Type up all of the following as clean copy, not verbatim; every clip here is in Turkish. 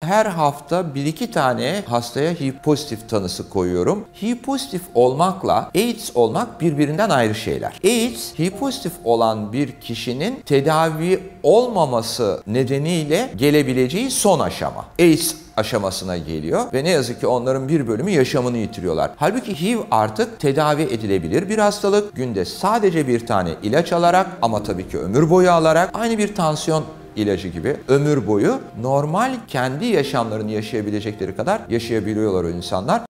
her hafta 1-2 tane hastaya HIV pozitif tanısı koyuyorum. HIV pozitif olmakla AIDS olmak birbirinden ayrı şeyler. AIDS, HIV pozitif olan bir kişinin tedavi olmaması nedeniyle gelebileceği son aşama. AIDS aşamasına geliyor ve ne yazık ki onların bir bölümü yaşamını yitiriyorlar. Halbuki HIV artık tedavi edilebilir bir hastalık. Günde sadece bir tane ilaç alarak ama tabii ki ömür boyu alarak aynı bir tansiyon ilacı gibi ömür boyu normal kendi yaşamlarını yaşayabilecekleri kadar yaşayabiliyorlar o insanlar.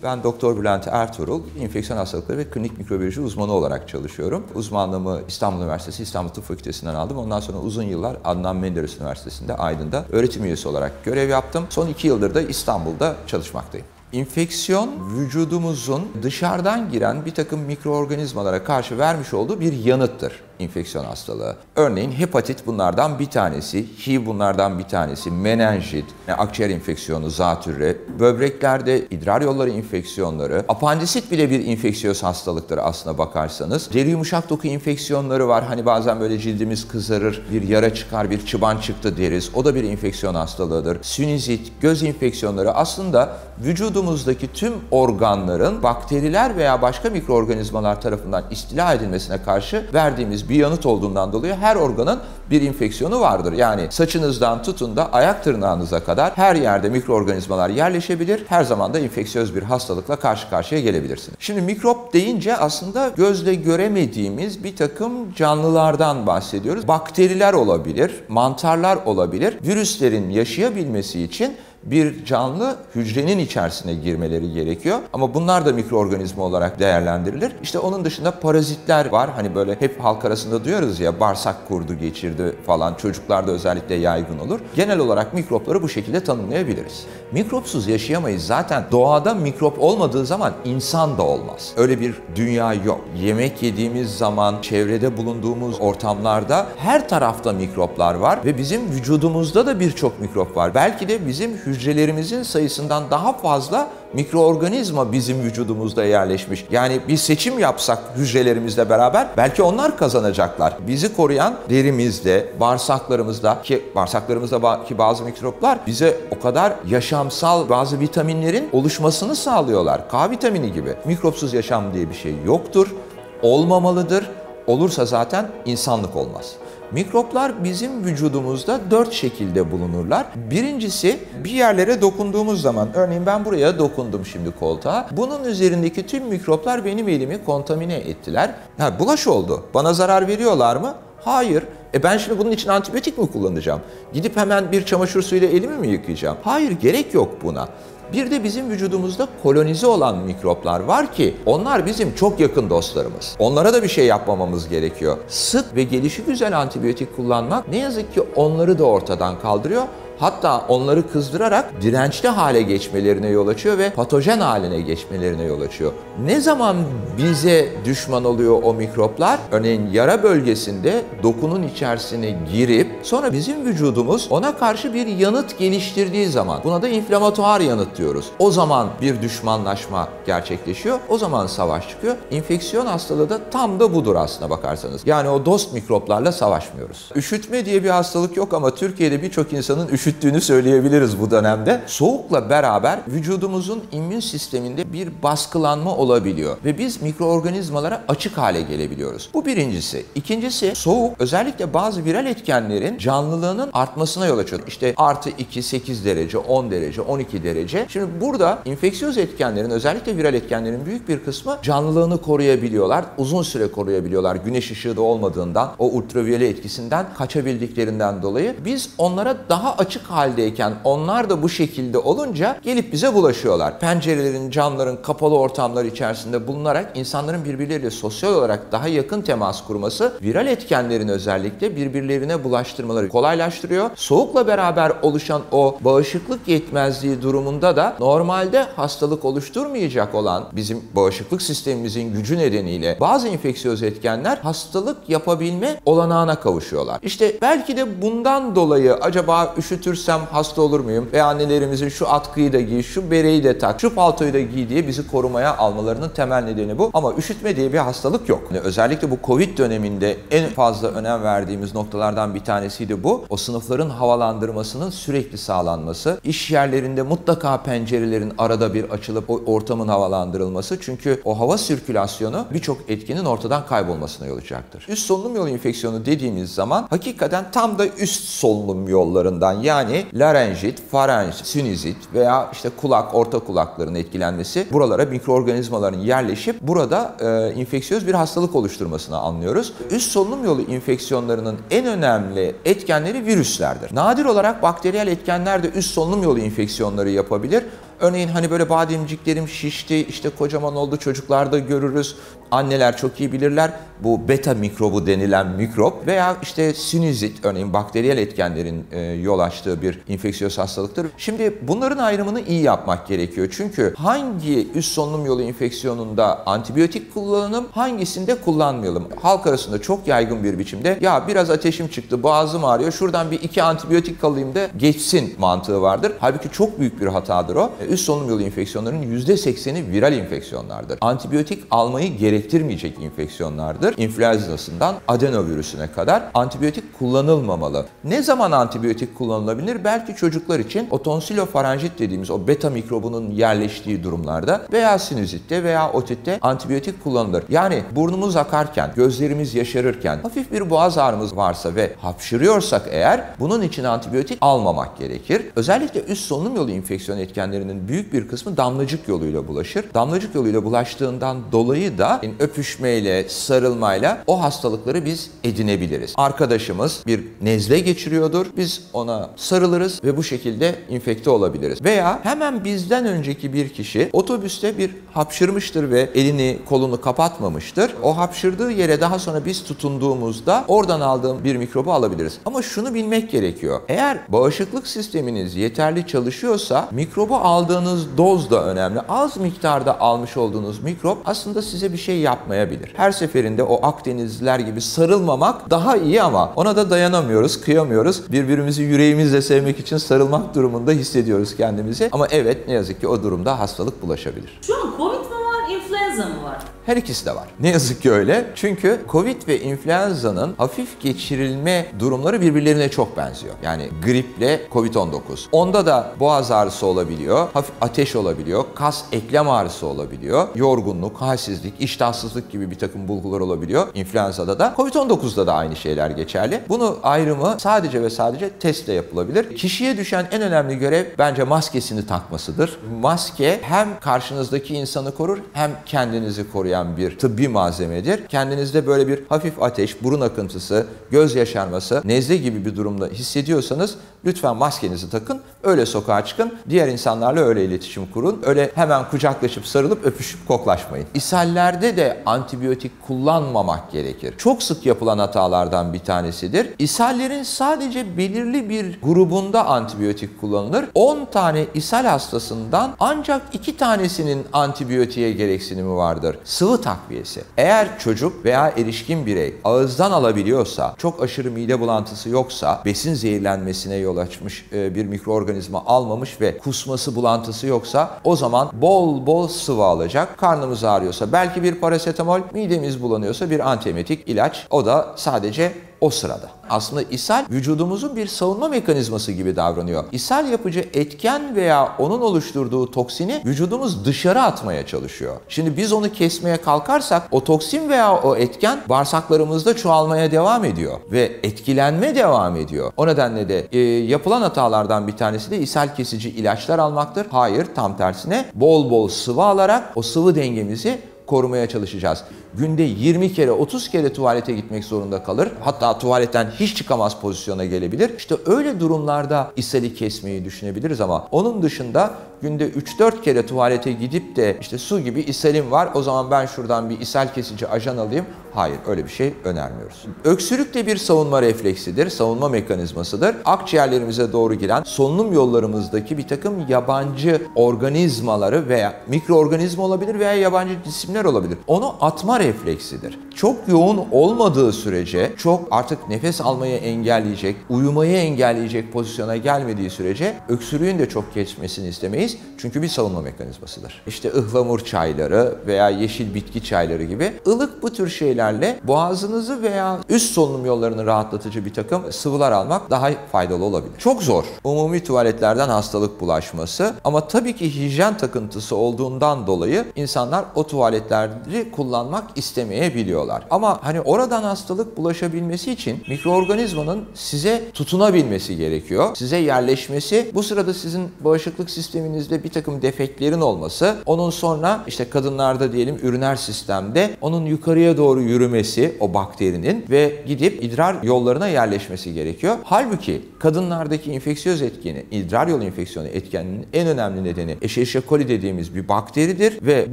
Ben Doktor Bülent Ertuğrul, enfeksiyon hastalıkları ve klinik mikrobiyoloji uzmanı olarak çalışıyorum. Uzmanlığımı İstanbul Üniversitesi İstanbul Tıp Fakültesi'nden aldım. Ondan sonra uzun yıllar Adnan Menderes Üniversitesi'nde Aydın'da öğretim üyesi olarak görev yaptım. Son 2 yıldır da İstanbul'da çalışmaktayım. İnfeksiyon, vücudumuzun dışarıdan giren bir takım mikroorganizmalara karşı vermiş olduğu bir yanıttır infeksiyon hastalığı. Örneğin hepatit bunlardan bir tanesi, HIV bunlardan bir tanesi, menenjit, akciğer infeksiyonu, zatürre, böbreklerde idrar yolları infeksiyonları, apandisit bile bir infeksiyöz hastalıktır aslına bakarsanız. Deri yumuşak doku infeksiyonları var. Hani bazen böyle cildimiz kızarır, bir yara çıkar, bir çıban çıktı deriz. O da bir infeksiyon hastalığıdır. Sinüzit, göz infeksiyonları aslında vücudumuzdaki tüm organların bakteriler veya başka mikroorganizmalar tarafından istila edilmesine karşı verdiğimiz bir yanıt olduğundan dolayı her organın bir infeksiyonu vardır. Yani saçınızdan tutun da ayak tırnağınıza kadar her yerde mikroorganizmalar yerleşebilir. Her zaman da infeksiyöz bir hastalıkla karşı karşıya gelebilirsiniz. Şimdi mikrop deyince aslında gözle göremediğimiz bir takım canlılardan bahsediyoruz. Bakteriler olabilir, mantarlar olabilir. Virüslerin yaşayabilmesi için bir canlı hücrenin içerisine girmeleri gerekiyor. Ama bunlar da mikroorganizma olarak değerlendirilir. İşte onun dışında parazitler var. Hani böyle hep halk arasında duyuyoruz ya, bağırsak kurdu geçirdi falan. Çocuklarda özellikle yaygın olur. Genel olarak mikropları bu şekilde tanımlayabiliriz. Mikropsuz yaşayamayız. Zaten doğada mikrop olmadığı zaman insan da olmaz. Öyle bir dünya yok. Yemek yediğimiz zaman, çevrede bulunduğumuz ortamlarda her tarafta mikroplar var ve bizim vücudumuzda da birçok mikrop var. Belki de bizim hücrelerimizin sayısından daha fazla mikroorganizma bizim vücudumuzda yerleşmiş. Yani bir seçim yapsak hücrelerimizle beraber belki onlar kazanacaklar. Bizi koruyan derimizde, bağırsaklarımızda ki bağırsaklarımızdaki bazı mikroplar bize o kadar yaşamsal bazı vitaminlerin oluşmasını sağlıyorlar. K vitamini gibi. Mikropsuz yaşam diye bir şey yoktur, olmamalıdır. Olursa zaten insanlık olmaz. Mikroplar bizim vücudumuzda 4 şekilde bulunurlar. Birincisi, bir yerlere dokunduğumuz zaman, örneğin ben buraya dokundum şimdi koltuğa. Bunun üzerindeki tüm mikroplar benim elimi kontamine ettiler. Bulaş oldu. Bana zarar veriyorlar mı? Hayır. Ben şimdi bunun için antibiyotik mi kullanacağım? Gidip hemen bir çamaşır suyuyla elimi mi yıkayacağım? Hayır, gerek yok buna. Bir de bizim vücudumuzda kolonize olan mikroplar var ki onlar bizim çok yakın dostlarımız. Onlara da bir şey yapmamamız gerekiyor. Sık ve gelişigüzel antibiyotik kullanmak ne yazık ki onları da ortadan kaldırıyor. Hatta onları kızdırarak dirençli hale geçmelerine yol açıyor ve patojen haline geçmelerine yol açıyor. Ne zaman bize düşman oluyor o mikroplar? Örneğin yara bölgesinde dokunun içerisine girip sonra bizim vücudumuz ona karşı bir yanıt geliştirdiği zaman, buna da inflamatuar yanıt diyoruz. O zaman bir düşmanlaşma gerçekleşiyor. O zaman savaş çıkıyor. İnfeksiyon hastalığı da tam da budur aslına bakarsanız. Yani o dost mikroplarla savaşmıyoruz. Üşütme diye bir hastalık yok ama Türkiye'de birçok insanın üşüttüğünü söyleyebiliriz bu dönemde. Soğukla beraber vücudumuzun immün sisteminde bir baskılanma olabiliyor ve biz mikroorganizmalara açık hale gelebiliyoruz. Bu birincisi. İkincisi, soğuk özellikle bazı viral etkenlerin canlılığının artmasına yol açıyor. İşte artı 2, 8 derece, 10 derece, 12 derece. Şimdi burada infeksiyöz etkenlerin, özellikle viral etkenlerin büyük bir kısmı canlılığını koruyabiliyorlar. Uzun süre koruyabiliyorlar. Güneş ışığı da olmadığından, o ultraviyole etkisinden kaçabildiklerinden dolayı biz onlara daha açık haldeyken onlar da bu şekilde olunca gelip bize bulaşıyorlar. Pencerelerin, camların kapalı ortamlar içerisinde bulunarak insanların birbirleriyle sosyal olarak daha yakın temas kurması viral etkenlerin özellikle birbirlerine bulaştırmaları kolaylaştırıyor. Soğukla beraber oluşan o bağışıklık yetmezliği durumunda da normalde hastalık oluşturmayacak olan bizim bağışıklık sistemimizin gücü nedeniyle bazı infeksiyöz etkenler hastalık yapabilme olanağına kavuşuyorlar. İşte belki de bundan dolayı acaba üşüttüğümüz üşütürsem hasta olur muyum? Ve annelerimizin şu atkıyı da giy, şu bereyi de tak, şu paltoyu da giy diye bizi korumaya almalarının temel nedeni bu. Ama üşütme diye bir hastalık yok. Yani özellikle bu Covid döneminde en fazla önem verdiğimiz noktalardan bir tanesiydi bu. O sınıfların havalandırmasının sürekli sağlanması, iş yerlerinde mutlaka pencerelerin arada bir açılıp o ortamın havalandırılması. Çünkü o hava sirkülasyonu birçok etkinin ortadan kaybolmasına yol açacaktır. Üst solunum yolu enfeksiyonu dediğimiz zaman hakikaten tam da üst solunum yollarından, yani larenjit, farenjit, sinüzit veya işte kulak, orta kulakların etkilenmesi, buralara mikroorganizmaların yerleşip burada infeksiyöz bir hastalık oluşturmasını anlıyoruz. Üst solunum yolu enfeksiyonlarının en önemli etkenleri virüslerdir. Nadir olarak bakteriyel etkenler de üst solunum yolu enfeksiyonları yapabilir. Örneğin hani böyle bademciklerim şişti, işte kocaman oldu, çocuklarda görürüz. Anneler çok iyi bilirler. Bu beta mikrobu denilen mikrop veya işte sinüzit, örneğin bakteriyel etkenlerin yol açtığı bir infeksiyöz hastalıktır. Şimdi bunların ayrımını iyi yapmak gerekiyor. Çünkü hangi üst solunum yolu enfeksiyonunda antibiyotik kullanalım, hangisinde kullanmayalım? Halk arasında çok yaygın bir biçimde ya biraz ateşim çıktı, boğazım ağrıyor, şuradan bir 2 antibiyotik alayım da geçsin mantığı vardır. Halbuki çok büyük bir hatadır o. Üst solunum yolu enfeksiyonlarının %80'i viral enfeksiyonlardır. Antibiyotik almayı gerektirmeyecek enfeksiyonlardır. İnfluenza'sından adenovirüsüne kadar antibiyotik kullanılmamalı. Ne zaman antibiyotik kullanılabilir? Belki çocuklar için o tonsilofarenjit dediğimiz o beta mikrobunun yerleştiği durumlarda veya sinüzitte veya otitte antibiyotik kullanılır. Yani burnumuz akarken, gözlerimiz yaşarırken, hafif bir boğaz ağrımız varsa ve hapşırıyorsak eğer bunun için antibiyotik almamak gerekir. Özellikle üst solunum yolu enfeksiyon etkenlerinin büyük bir kısmı damlacık yoluyla bulaşır. Damlacık yoluyla bulaştığından dolayı da öpüşmeyle, sarılmayla o hastalıkları biz edinebiliriz. Arkadaşımız bir nezle geçiriyordur, biz ona sarılırız ve bu şekilde infekte olabiliriz. Veya hemen bizden önceki bir kişi otobüste bir hapşırmıştır ve elini, kolunu kapatmamıştır. O hapşırdığı yere daha sonra biz tutunduğumuzda oradan aldığım bir mikrobu alabiliriz. Ama şunu bilmek gerekiyor. Eğer bağışıklık sisteminiz yeterli çalışıyorsa mikrobu aldığınız doz da önemli. Az miktarda almış olduğunuz mikrop aslında size bir şey yapmayabilir. Her seferinde o Akdenizliler gibi sarılmamak daha iyi ama ona da dayanamıyoruz, kıyamıyoruz. Birbirimizi yüreğimizle sevmek için sarılmak durumunda hissediyoruz kendimizi. Ama evet, ne yazık ki o durumda hastalık bulaşabilir. Şu an Covid mi var, influenza mı var? Her ikisi de var. Ne yazık ki öyle. Çünkü Covid ve influenza'nın hafif geçirilme durumları birbirlerine çok benziyor. Yani griple Covid-19. Onda da boğaz ağrısı olabiliyor, hafif ateş olabiliyor, kas eklem ağrısı olabiliyor, yorgunluk, halsizlik, iştahsızlık gibi bir takım bulgular olabiliyor. İnfluenza'da da, Covid-19'da da aynı şeyler geçerli. Bunu ayrımı sadece ve sadece testle yapılabilir. Kişiye düşen en önemli görev bence maskesini takmasıdır. Maske hem karşınızdaki insanı korur hem kendinizi koruyan bir tıbbi malzemedir. Kendinizde böyle bir hafif ateş, burun akıntısı, göz yaşarması, nezle gibi bir durumda hissediyorsanız lütfen maskenizi takın, öyle sokağa çıkın, diğer insanlarla öyle iletişim kurun, öyle hemen kucaklaşıp sarılıp öpüşüp koklaşmayın. İshallerde de antibiyotik kullanmamak gerekir. Çok sık yapılan hatalardan bir tanesidir. İshallerin sadece belirli bir grubunda antibiyotik kullanılır. 10 tane ishal hastasından ancak 2 tanesinin antibiyotiğe gereksinimi vardır. Sıvı takviyesi. Eğer çocuk veya erişkin birey ağızdan alabiliyorsa, çok aşırı mide bulantısı yoksa, besin zehirlenmesine yol açmış bir mikroorganizma almamış ve kusması, bulantısı yoksa o zaman bol bol sıvı alacak. Karnımız ağrıyorsa belki bir parasetamol, midemiz bulanıyorsa bir antiemetik ilaç. O da sadece o sırada. Aslında ishal vücudumuzun bir savunma mekanizması gibi davranıyor. İshal yapıcı etken veya onun oluşturduğu toksini vücudumuz dışarı atmaya çalışıyor. Şimdi biz onu kesmeye kalkarsak o toksin veya o etken bağırsaklarımızda çoğalmaya devam ediyor ve etkilenme devam ediyor. O nedenle de yapılan hatalardan bir tanesi de ishal kesici ilaçlar almaktır. Hayır, tam tersine bol bol sıvı alarak o sıvı dengemizi korumaya çalışacağız. Günde 20 kere, 30 kere tuvalete gitmek zorunda kalır. Hatta tuvaletten hiç çıkamaz pozisyona gelebilir. İşte öyle durumlarda ishali kesmeyi düşünebiliriz ama onun dışında günde 3-4 kere tuvalete gidip de işte su gibi ishalim var, o zaman ben şuradan bir ishal kesici ajan alayım. Hayır, öyle bir şey önermiyoruz. Öksürük de bir savunma refleksidir, savunma mekanizmasıdır. Akciğerlerimize doğru giren solunum yollarımızdaki bir takım yabancı organizmaları veya mikroorganizma olabilir veya yabancı cisimler olabilir. Onu atma refleksidir. çok yoğun olmadığı sürece, çok artık nefes almayı engelleyecek, uyumayı engelleyecek pozisyona gelmediği sürece öksürüğün de çok geçmesini istemeyiz. Çünkü bir savunma mekanizmasıdır. İşte ıhlamur çayları veya yeşil bitki çayları gibi ılık bu tür şeylerle boğazınızı veya üst solunum yollarını rahatlatıcı bir takım sıvılar almak daha faydalı olabilir. Çok zor umumi tuvaletlerden hastalık bulaşması ama tabii ki hijyen takıntısı olduğundan dolayı insanlar o tuvaletleri kullanmak istemeyebiliyorlar. Ama hani oradan hastalık bulaşabilmesi için mikroorganizmanın size tutunabilmesi gerekiyor. Size yerleşmesi, bu sırada sizin bağışıklık sisteminizde bir takım defeklerin olması, onun sonra işte kadınlarda diyelim üriner sistemde onun yukarıya doğru yürümesi o bakterinin ve gidip idrar yollarına yerleşmesi gerekiyor. Halbuki kadınlardaki infeksiyöz etkeni, idrar yolu enfeksiyonu etkeninin en önemli nedeni Escherichia coli dediğimiz bir bakteridir ve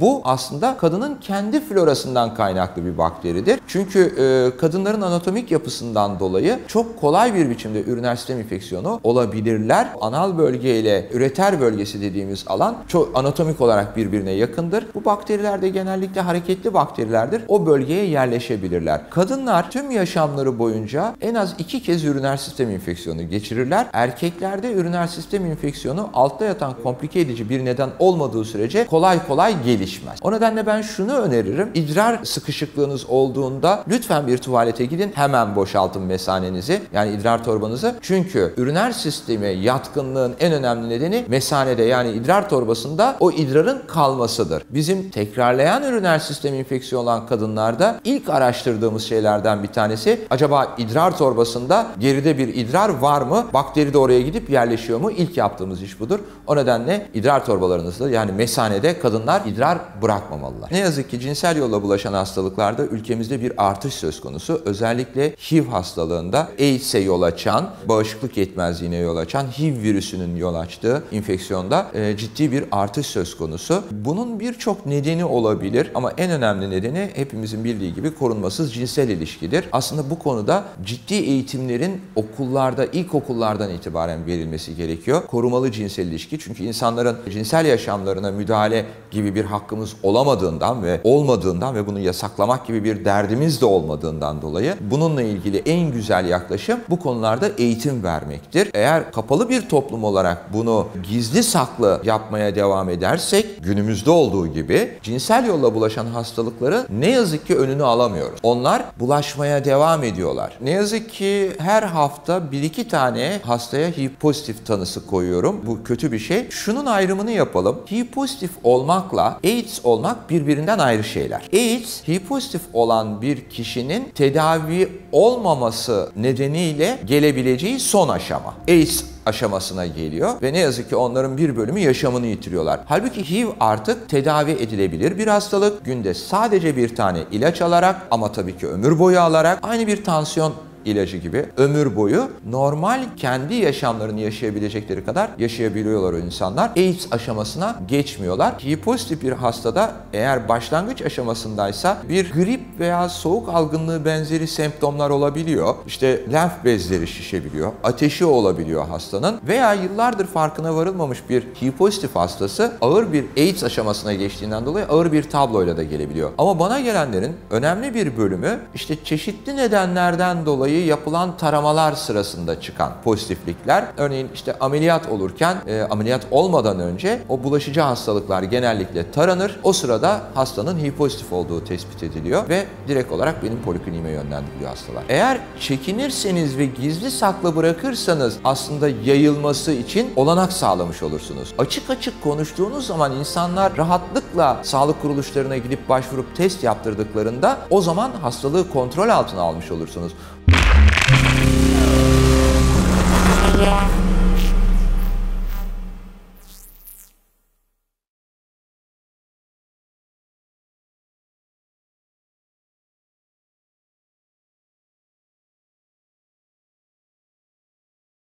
bu aslında kadının kendi florasından kaynaklı bir bakteridir. Çünkü kadınların anatomik yapısından dolayı çok kolay bir biçimde üriner sistem enfeksiyonu olabilirler. Anal bölge ile üreter bölgesi dediğimiz alan çok anatomik olarak birbirine yakındır. Bu bakteriler de genellikle hareketli bakterilerdir. O bölgeye yerleşebilirler. Kadınlar tüm yaşamları boyunca en az 2 kez üriner sistem enfeksiyonu geçirirler. Erkeklerde üriner sistem enfeksiyonu altta yatan komplike edici bir neden olmadığı sürece kolay kolay gelişmez. O nedenle ben şunu öneririm. İdrar sıkışıklığınız olduğunda lütfen bir tuvalete gidin. Hemen boşaltın mesanenizi. Yani idrar torbanızı. Çünkü üriner sisteme yatkınlığın en önemli nedeni mesanede yani idrar torbasında o idrarın kalmasıdır. Bizim tekrarlayan üriner sistem enfeksiyonu olan kadınlarda ilk araştırdığımız şeylerden bir tanesi acaba idrar torbasında geride bir idrar var mı? Bakteri de oraya gidip yerleşiyor mu? İlk yaptığımız iş budur. O nedenle idrar torbalarınızda yani mesanede kadınlar idrar bırakmamalılar. Ne yazık ki cinsel yolla bulaşan hastalıklarda ülkemizde bir artış söz konusu. Özellikle HIV hastalığında AIDS'e yol açan, bağışıklık yetmezliğine yol açan HIV virüsünün yol açtığı enfeksiyonda ciddi bir artış söz konusu. Bunun birçok nedeni olabilir ama en önemli nedeni hepimizin bildiği gibi korunmasız cinsel ilişkidir. Aslında bu konuda ciddi eğitimlerin okullarda, ilkokullardan itibaren verilmesi gerekiyor. Korumalı cinsel ilişki çünkü insanların cinsel yaşamlarına müdahale gibi bir hakkımız olamadığından ve olmadığından ve bunu yasaklamak gibi bir derdimiz de olmadığından dolayı bununla ilgili en güzel yaklaşım bu konularda eğitim vermektir. Eğer kapalı bir toplum olarak bunu gizli saklı yapmaya devam edersek günümüzde olduğu gibi cinsel yolla bulaşan hastalıkları ne yazık ki önünü alamıyoruz. Onlar bulaşmaya devam ediyorlar. Ne yazık ki her hafta 1-2 tane hastaya HIV pozitif tanısı koyuyorum. Bu kötü bir şey. Şunun ayrımını yapalım. HIV pozitif olmakla AIDS olmak birbirinden ayrı şeyler. AIDS, HIV pozitif olan bir kişinin tedavi olmaması nedeniyle gelebileceği son aşama. AIDS aşamasına geliyor ve ne yazık ki onların bir bölümü yaşamını yitiriyorlar. Halbuki HIV artık tedavi edilebilir bir hastalık. Günde sadece bir tane ilaç alarak ama tabii ki ömür boyu alarak aynı bir tansiyon ilacı gibi ömür boyu normal kendi yaşamlarını yaşayabilecekleri kadar yaşayabiliyorlar o insanlar. AIDS aşamasına geçmiyorlar. HIV pozitif bir hastada eğer başlangıç aşamasındaysa bir grip veya soğuk algınlığı benzeri semptomlar olabiliyor. İşte lenf bezleri şişebiliyor, ateşi olabiliyor hastanın veya yıllardır farkına varılmamış bir HIV pozitif hastası ağır bir AIDS aşamasına geçtiğinden dolayı ağır bir tabloyla da gelebiliyor. Ama bana gelenlerin önemli bir bölümü işte çeşitli nedenlerden dolayı yapılan taramalar sırasında çıkan pozitiflikler. Örneğin işte ameliyat olurken ameliyat olmadan önce o bulaşıcı hastalıklar genellikle taranır. O sırada hastanın HIV pozitif olduğu tespit ediliyor ve direkt olarak benim polikliniğime yönlendiriliyor hastalar. Eğer çekinirseniz ve gizli saklı bırakırsanız aslında yayılması için olanak sağlamış olursunuz. Açık açık konuştuğunuz zaman insanlar rahatlıkla sağlık kuruluşlarına gidip başvurup test yaptırdıklarında o zaman hastalığı kontrol altına almış olursunuz.